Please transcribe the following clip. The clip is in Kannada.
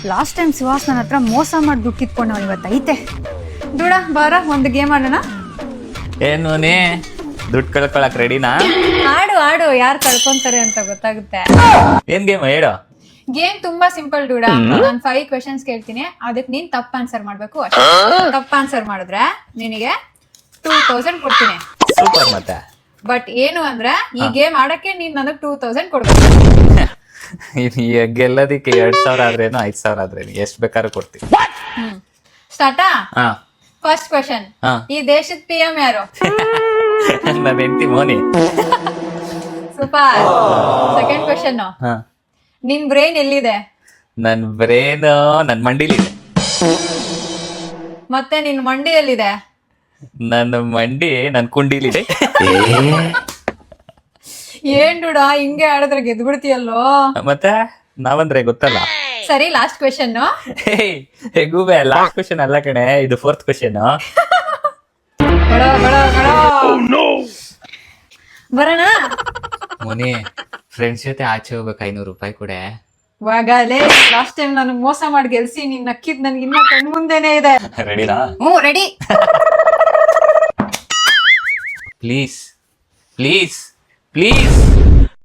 ಲಾಸ್ಟ್ ಟೈಮ್ ಸುಹಾಸ್ ನನ್ನ ಹತ್ರ ಮೋಸ ಮಾಡಿ ದುಡ್ಡು ಕಿತ್ಕೊಂಡು ಇವತ್ತು ಐತೆ. ದುಡ ಬಾರ ಒಂದು ಗೇಮ್ ಆಡೋಣ. ಏನು ನೀ ದುಡ್ಡು ಕಳ್ಕೊಳಕ್ ರೆಡಿನಾ? ಆಡು ಆಡು, ಯಾರು ಕಳ್ಕೊಂತಾರೆ ಅಂತ ಗೊತ್ತಾಗುತ್ತೆ. ಏನ್ ಗೇಮ್ ಹೇಳು. ಗೇಮ್ ತುಂಬಾ ಸಿಂಪಲ್ ಡೂಡ. ನಾನು 5 ಕ್ವೆಶನ್ಸ್ ಕೇಳ್ತೀನಿ, ಅದಕ್ಕೆ ನೀನ್ ತಪ್ಪ ಆನ್ಸರ್ ಮಾಡ್ಬೇಕು ಅಷ್ಟೇ. ತಪ್ಪ ಆನ್ಸರ್ ಮಾಡಿದ್ರೆ ನಿನಗೆ 2000 ಕೊಡ್ತೀನಿ. ಸೂಪರ್. ಮತ್ತೆ ಬಟ್ ಏನು ಅಂದ್ರೆ ಈ ಗೇಮ್ ಆಡಕ್ಕೆ ನೀನ್ ನನಗೆ 2000 ಕೊಡ್ಬೇಕು. ಗೆಲ್ಲೋದಿಕ್ಕೆ 2000 ಆದ್ರೇನು 5000 ಆದ್ರೇನು ಎಷ್ಟು ಬೇಕಾದ್ರೂ ಕೊಡ್ತೀವಿ. ಸ್ಟಾರ್ಟಾ? ಹಾ ಫಸ್ಟ್ ಕ್ವೆಶನ್, ಹಾ. ಈ ದೇಶದ PM ಯಾರು? ನನ್ನ ಹೆಂಡತಿ ಮೋನಿ. ಸೂಪರ್. ಸೆಕೆಂಡ್ ಕ್ವೆಶನ್, ಹಾ. ನಿನ್ ಬ್ರೈನ್ ಎಲ್ಲಿದೆ? ನನ್ ಬ್ರೇನ್ ನನ್ ಮಂಡಿಲಿದೆ. ಮತ್ತೆ ನಿನ್ ಮಂಡಿ ಎಲ್ಲಿದೆ? ನನ್ನ ಮಂಡಿ ನನ್ ಕುಂಡಿಲಿದೆ. ಏನ್ ಡುಡ ಹಿಂಗೆ ಆಡಿದ್ರೆ ಗೆದ್ಬಿಡ್ತೀಯಲ್ಲೋ. ಮತ್ತೆ ನಾವಂದ್ರೆ ಗೊತ್ತಲ್ಲ. ಸರಿ, ಲಾಸ್ಟ್ ಕ್ವೆಶನ್. ಹೇಗೂಬೆ ಲಾಸ್ಟ್ ಕ್ವೆಶನ್ ಅಲ್ಲ ಕಣೆ, ಇದು 4th ಕ್ವೆಶನ್. ಬರೋಣ? ಮೋನಿ, ಫ್ರೆಂಡ್ಸ್ ಜೊತೆ ಆಚೆ ಹೋಗ್ಬೇಕು, 500 ರೂಪಾಯಿ ಕೊಡೆ. ವಾಗಲೇ ಲಾಸ್ಟ್ ಟೈಮ್ ನಾನು ಮೋಸ ಮಾಡಿ ಗೆಲ್ಸಿ ನೀನ್ ನಕ್ಕಿದ್ ನನ್ಗೆ ಇನ್ನ ಕಣ್ ಮುಂದೆನೆ ಇದೆ. ರೆಡಿನಾ? ರೆಡಿ. Please please please